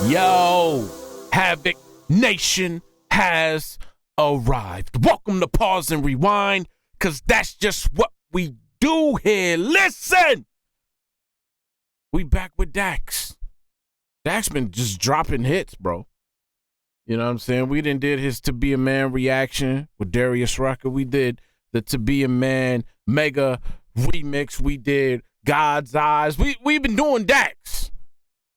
Yo, Havik Nation has arrived. Welcome to Pause and Rewind, because that's just what we do here. Listen! We back with DAX. DAX been just dropping hits, bro. You know what I'm saying? We done did his To Be a Man reaction with Darius Rucker. We did the To Be a Man mega remix. We did God's Eyes. We've been doing DAX.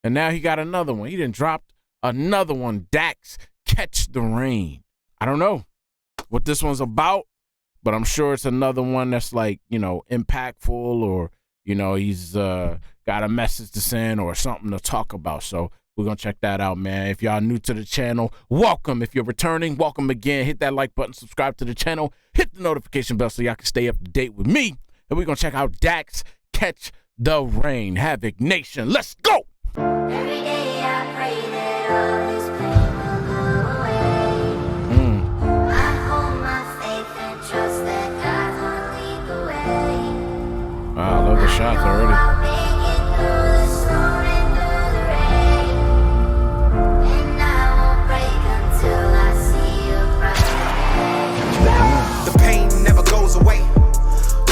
And now he got another one. He done dropped another one. DAX, Catch the Rain. I don't know what this one's about, but I'm sure it's another one that's like, you know, impactful, or, you know, he's got a message to send or something to talk about. So we're going to check that out, man. If y'all new to the channel, welcome. If you're returning, welcome again. Hit that like button, subscribe to the channel, hit the notification bell so y'all can stay up to date with me. And we're going to check out DAX, Catch the Rain. Havik Nation, let's go! Every day I pray that all this pain will go away. I hold my faith and trust that God won't lead the way. Wow, I love the shots already. I'll make it through the storm and through the rain. And I won't break until I see a bright day. The pain never goes away.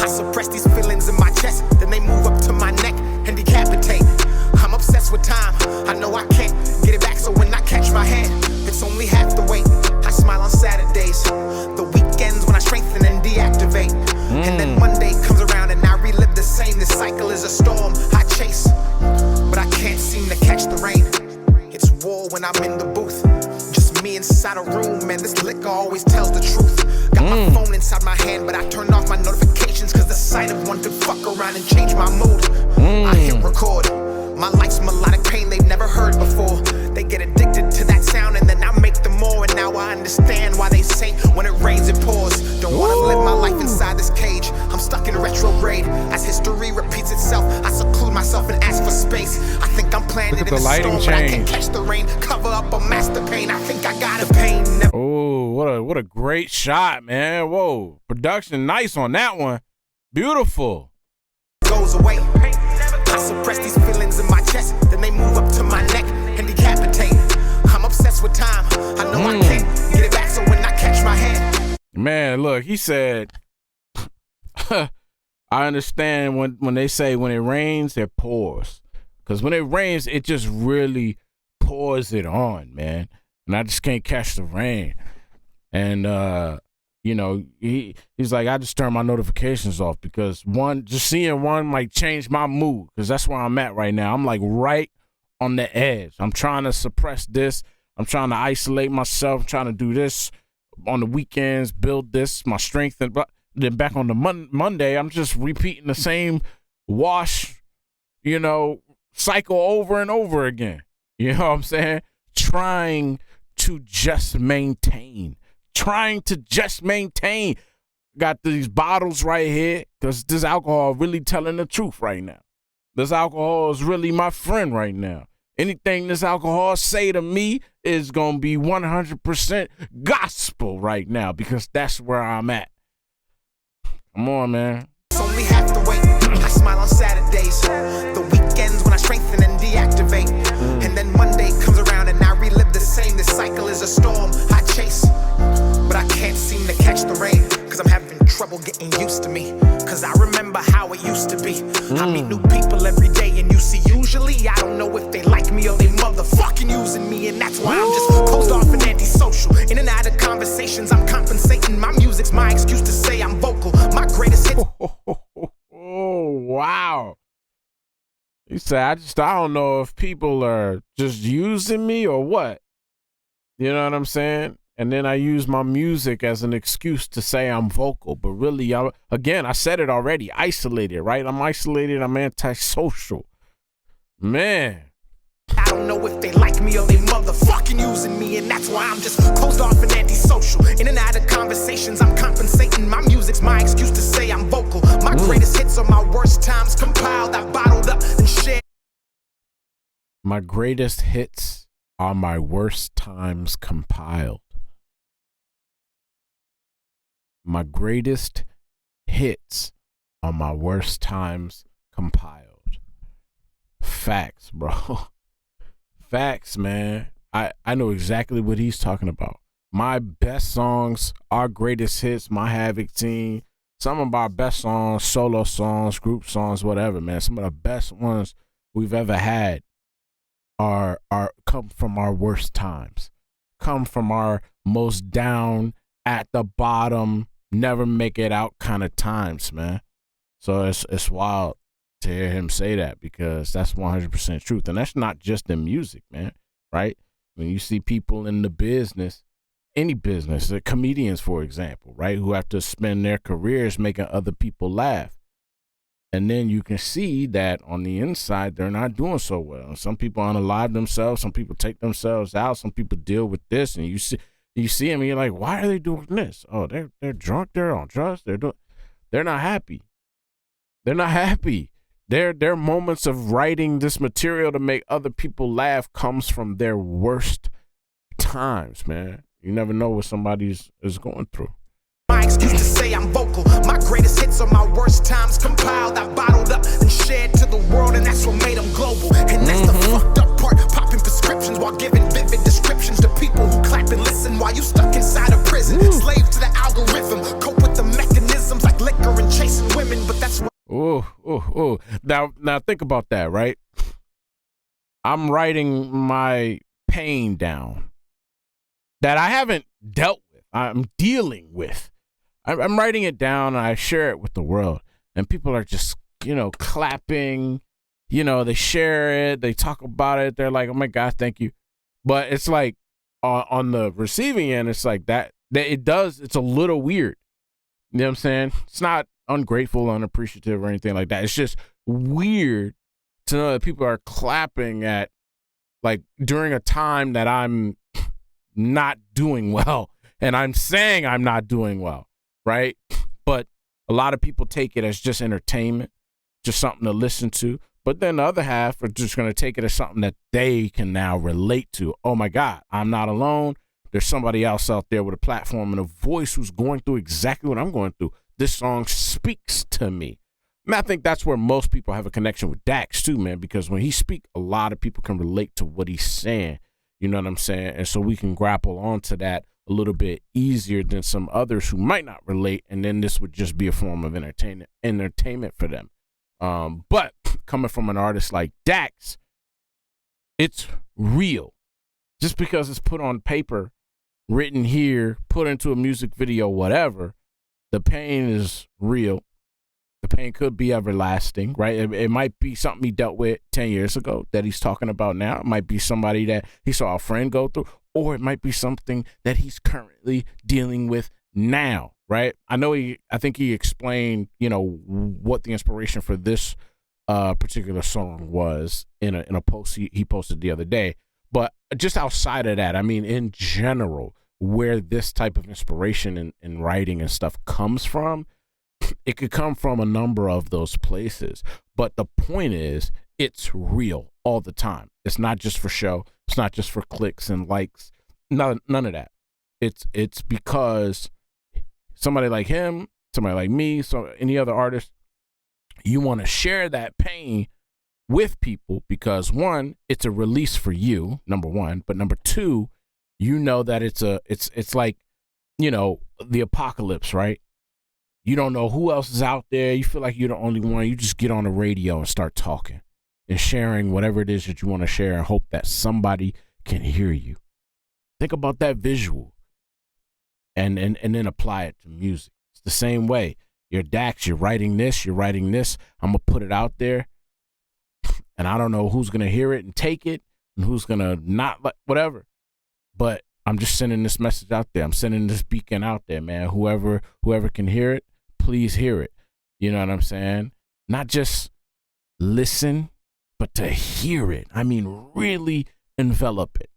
I suppress these feelings in my chest, then they move up to my neck and decapitate. I'm obsessed with time, I know I can't get it back, so when I catch my hand, it's only half the weight. I smile on Saturdays, the weekends when I strengthen and deactivate. And then Monday comes around and I relive the same. This cycle is a storm I chase, but I can't seem to catch the rain. It's war when I'm in the booth, just me inside a room, and this liquor always tells the truth. Got my phone inside my hand, but I turn off my notifications, cause the sight of one could fuck around and change my mood. I hit record, my life's melodic pain they've never heard before. They get addicted to that sound and then I make them more. And now I understand why they say when it rains it pours. Don't wanna live my life inside this cage. I'm stuck in retrograde. As history repeats itself, I seclude myself and ask for space. I think I'm planted in a storm, but I can't catch the rain. Cover up or mask the pain. I think I got a pain. Oh, what a great shot, man. Whoa, production nice on that one. Beautiful. Goes away. I suppress these feelings in my chest, then they move up to my neck and decapitate. I'm obsessed with time, I know I can't get it back, so when I catch my hand. Man, look, he said, I understand when they say when it rains, it pours. Because when it rains, it just really pours it on, man. And I just can't catch the rain. And, you know, he's like, I just turn my notifications off because just seeing one might change my mood, because that's where I'm at right now. I'm like right on the edge. I'm trying to suppress this. I'm trying to isolate myself, trying to do this on the weekends, build this, my strength. And then back on the Monday, I'm just repeating the same wash, you know, cycle over and over again. You know what I'm saying? Trying to just maintain. Got these bottles right here because this alcohol really telling the truth right now. This alcohol is really my friend right now. Anything this alcohol say to me is going to be 100% gospel right now, because that's where I'm at. Come on, man. It's only half the weight. I smile on Saturdays, the weekends when I strengthen and deactivate. And then Monday comes around and I relive the same. This cycle is a storm I chase, but I can't seem to catch the rain, cause I'm having trouble getting used to me. Cause I remember how it used to be. I meet new people every day, and you see, usually I don't know if they like me or they motherfucking using me. And that's why I'm just closed off and antisocial. In and out of conversations, I'm compensating. My music's my excuse to say I'm vocal. My greatest hits. Oh, wow. He said, I don't know if people are just using me or what. You know what I'm saying? And then I use my music as an excuse to say I'm vocal. But really, I said it already, isolated, right? I'm isolated. I'm antisocial. Man. I don't know if they like me or they motherfucking using me. And that's why I'm just closed off and antisocial. In and out of conversations, I'm compensating. My music's my excuse to say I'm vocal. My greatest hits are my worst times compiled. I bottled up and shared. My greatest hits are my worst times compiled. My greatest hits are my worst times compiled. Facts, bro. Facts, man. I know exactly what he's talking about. My best songs, our greatest hits, my Havik team, some of our best songs, solo songs, group songs, whatever, man. Some of the best ones we've ever had are come from our worst times, come from our most down, at the bottom, never make it out kind of times, man. So it's wild to hear him say that, because that's 100% truth. And that's not just in music, man, right? When you see people in the business, any business, the comedians, for example, right, who have to spend their careers making other people laugh. And then you can see that on the inside, they're not doing so well. Some people unalive themselves. Some people take themselves out. Some people deal with this. And you see them and you're like, why are they doing this? Oh, they're drunk. They're on drugs. They're not happy. They're not happy. Their moments of writing this material to make other people laugh comes from their worst times, man. You never know what somebody is going through. My excuse to say I'm vocal. My greatest hits are my worst times compiled. I bottled up and shared to the world, and that's what made them global. And that's the fucked up part. Popping prescriptions while giving vivid descriptions to people who clap and listen while you stuck inside a prison. Slave to the algorithm. Cope with the mechanisms like liquor and chasing women, but that's what. Oh. Now think about that, right? I'm writing my pain down that I haven't dealt with. I'm dealing with. I'm writing it down and I share it with the world. And people are just, clapping. They share it. They talk about it. They're like, oh, my God, thank you. But it's like on the receiving end, it's like that it's a little weird. You know what I'm saying? It's not ungrateful, unappreciative or anything like that. It's just weird to know that people are clapping at, like, during a time that I'm not doing well. And I'm saying I'm not doing well, right? But a lot of people take it as just entertainment, just something to listen to. But then the other half are just going to take it as something that they can now relate to. Oh, my God, I'm not alone. There's somebody else out there with a platform and a voice who's going through exactly what I'm going through. This song speaks to me. And I think that's where most people have a connection with DAX too, man, because when he speaks, a lot of people can relate to what he's saying. You know what I'm saying? And so we can grapple onto that a little bit easier than some others who might not relate. And then this would just be a form of entertainment for them. But coming from an artist like DAX, it's real. Just because it's put on paper, written here, put into a music video, whatever, the pain is real. The pain could be everlasting, right? It might be something he dealt with 10 years ago that he's talking about now. It might be somebody that he saw a friend go through, or it might be something that he's currently dealing with now, right? I think he explained, what the inspiration for this particular song was in a post he posted the other day. But just outside of that, I mean, in general, where this type of inspiration in writing and stuff comes from, it could come from a number of those places. But the point is, it's real all the time. It's not just for show. It's not just for clicks and likes. None of that. It's because somebody like him, somebody like me, so any other artist, you want to share that pain with people because, one, it's a release for you, number one. But number two, that it's like, the apocalypse, right? You don't know who else is out there. You feel like you're the only one. You just get on the radio and start talking and sharing whatever it is that you want to share and hope that somebody can hear you. Think about that visual and then apply it to music. It's the same way. You're DAX, you're writing this. I'm going to put it out there. And I don't know who's going to hear it and take it and who's going to not, whatever. But I'm just sending this message out there. I'm sending this beacon out there, man. Whoever can hear it, please hear it. You know what I'm saying? Not just listen, but to hear it. I mean, really envelop it.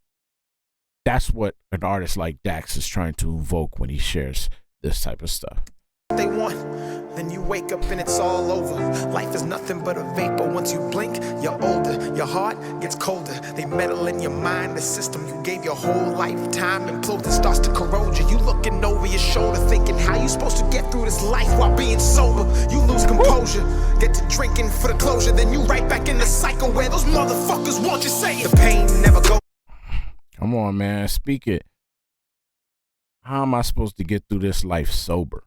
That's what an artist like DAX is trying to evoke when he shares this type of stuff. They want, then you wake up and it's all over. Life is nothing but a vapor. Once you blink, you're older. Your heart gets colder. They meddle in your mind, the system you gave your whole lifetime implodes and starts to corrode you. You looking over your shoulder, thinking how you supposed to get through this life while being sober. You lose composure. Get to drinking for the closure, then you right back in the cycle where those motherfuckers want you say it. The pain never goes. Come on, man. Speak it. How am I supposed to get through this life sober?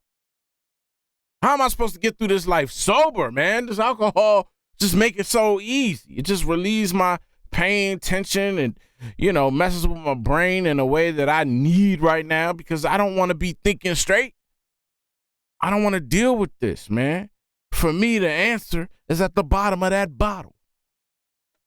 How am I supposed to get through this life sober, man? This alcohol just make it so easy. It just relieves my pain, tension, and, messes with my brain in a way that I need right now because I don't want to be thinking straight. I don't want to deal with this, man. For me, the answer is at the bottom of that bottle.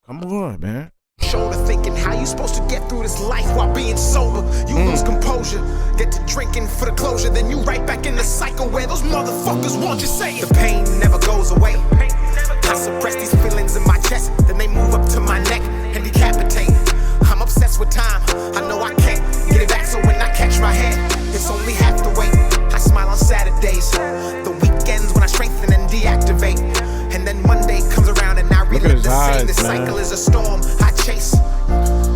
Come on, man. Shoulder thinking how you supposed to get through this life while being sober. You lose composure, get to drinking for the closure, then you right back in the cycle where those motherfuckers want you say it. The pain never goes away. I suppress these feelings in my chest, then they move up to my neck and decapitate. I'm obsessed with time, I know I can't get it back, so when I catch my hand, it's only half the weight. I smile on Saturdays, the weekends when I strengthen and deactivate. And then Monday comes around and I relive the same. This cycle is a storm I chase,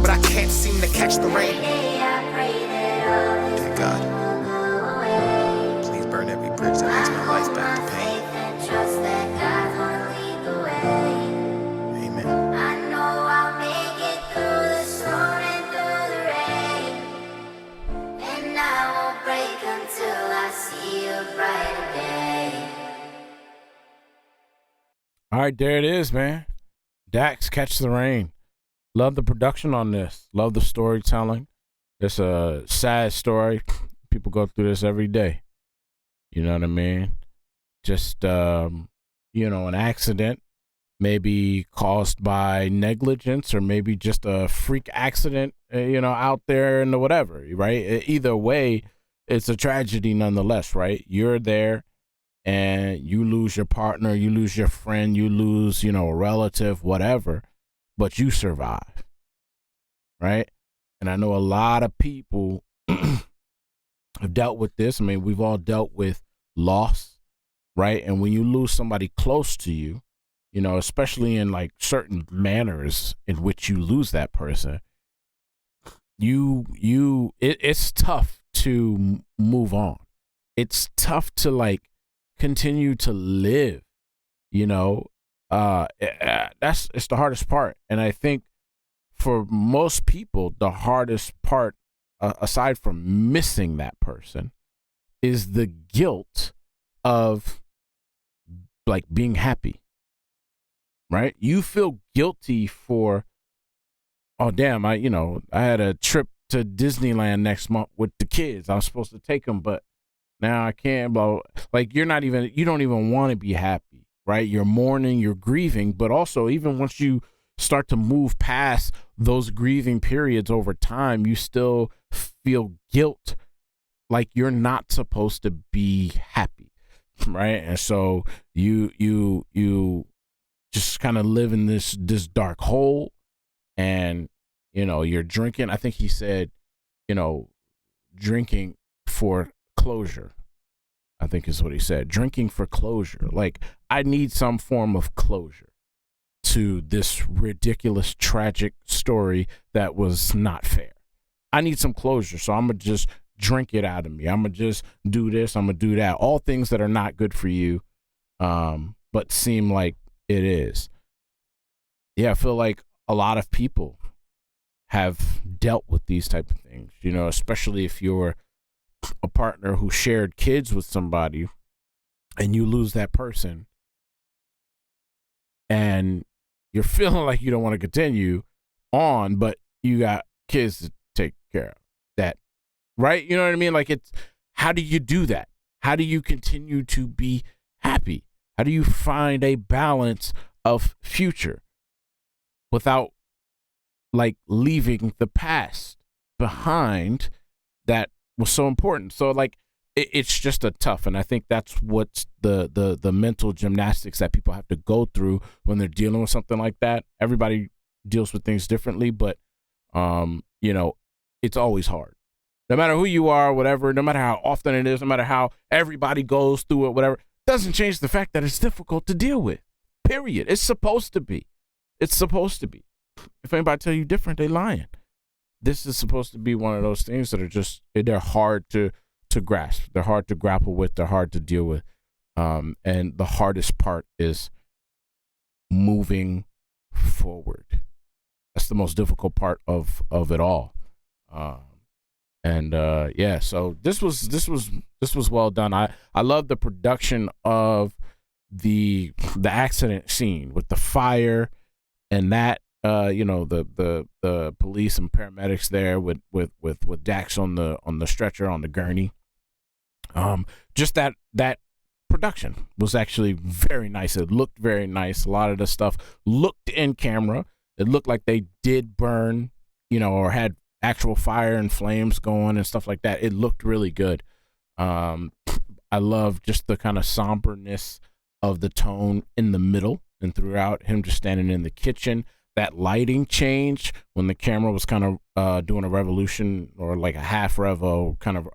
but I can't seem to catch the rain. Dear God, please burn every bridge that makes my life back to pain. Amen. I know I'll make it through the storm and through the rain, and I won't break until I see a brighter day. All right, there it is, man. DAX, Catch the Rain. Love the production on this. Love the storytelling. It's a sad story. People go through this every day. You know what I mean? Just, an accident, maybe caused by negligence or maybe just a freak accident, out there in the whatever, right? Either way, it's a tragedy nonetheless, right? You're there. And you lose your partner, you lose your friend, you lose, a relative, whatever, but you survive, right? And I know a lot of people have dealt with this. I mean, we've all dealt with loss, right? And when you lose somebody close to you, especially in like certain manners in which you lose that person, it's tough to move on. It's tough to continue to live, it's the hardest part. And I think for most people, the hardest part, aside from missing that person, is the guilt of being happy, right? You feel guilty for, oh damn, I had a trip to Disneyland next month with the kids. I was supposed to take them, but now I can't. You don't even want to be happy, right? You're mourning, you're grieving, but also even once you start to move past those grieving periods over time, you still feel guilt, like you're not supposed to be happy, right? And so you just kind of live in this dark hole, and you're drinking. I think he said, drinking for closure, I think is what he said. Drinking for closure. I need some form of closure to this ridiculous, tragic story that was not fair. I need some closure, so I'm going to just drink it out of me. I'm going to just do this, I'm going to do that. All things that are not good for you, but seem like it is. Yeah, I feel like a lot of people have dealt with these type of things, especially if you're a partner who shared kids with somebody and you lose that person and you're feeling like you don't want to continue on, but you got kids to take care of that, right? You know what I mean? How do you do that? How do you continue to be happy? How do you find a balance of future without leaving the past behind that was so important? So it's just a tough, and I think that's what's the mental gymnastics that people have to go through when they're dealing with something like that. Everybody deals with things differently, but it's always hard. No matter who you are, whatever, no matter how often it is, no matter how everybody goes through it, whatever, doesn't change the fact that it's difficult to deal with. Period. It's supposed to be. It's supposed to be. If anybody tell you different, they lying. This is supposed to be one of those things that are they're hard to grasp. They're hard to grapple with. They're hard to deal with. And the hardest part is moving forward. That's the most difficult part of it all. Yeah, so this was well done. I love the production of the accident scene with the fire and that the police and paramedics there with Dax on the stretcher on the gurney. Just that production was actually very nice. It looked very nice. A lot of the stuff looked in camera. It looked like they did burn, or had actual fire and flames going and stuff like that. It looked really good. I love just the kind of somberness of the tone in the middle and throughout, him just standing in the kitchen. That lighting change when the camera was kind of doing a revolution or like a half revo kind of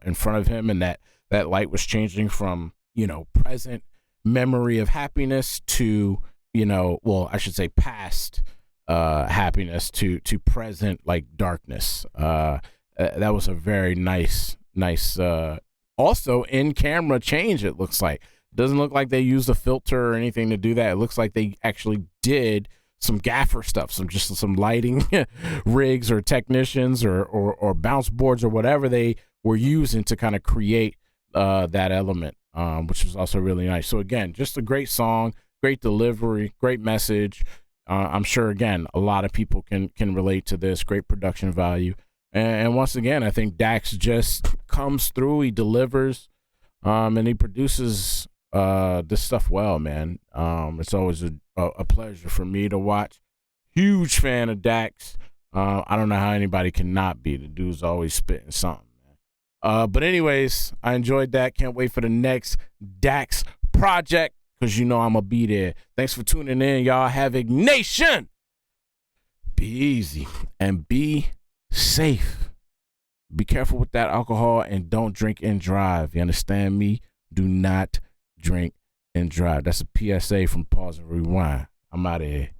in front of him, and that light was changing from, present memory of happiness to, I should say past happiness to present like darkness. That was a very nice also in camera change. It looks like it doesn't look like they used a filter or anything to do that. It looks like they actually did some gaffer stuff, some lighting rigs or technicians or bounce boards or whatever they were using to kind of create that element, which was also really nice. So again, just a great song, great delivery, great message. I'm sure again a lot of people can relate to this. Great production value, and once again, I think Dax just comes through. He delivers, and he produces this stuff well, man. It's always a pleasure for me to watch. Huge fan of Dax. I don't know how anybody can not be. The dude's always spitting something, man. But anyways, I enjoyed that. Can't wait for the next Dax project, because I'ma be there. Thanks for tuning in, y'all. Havik Nation. Be easy and be safe. Be careful with that alcohol and don't drink and drive. You understand me? Do not drink and drive. That's a PSA from Pauze and Rewind. I'm out of here.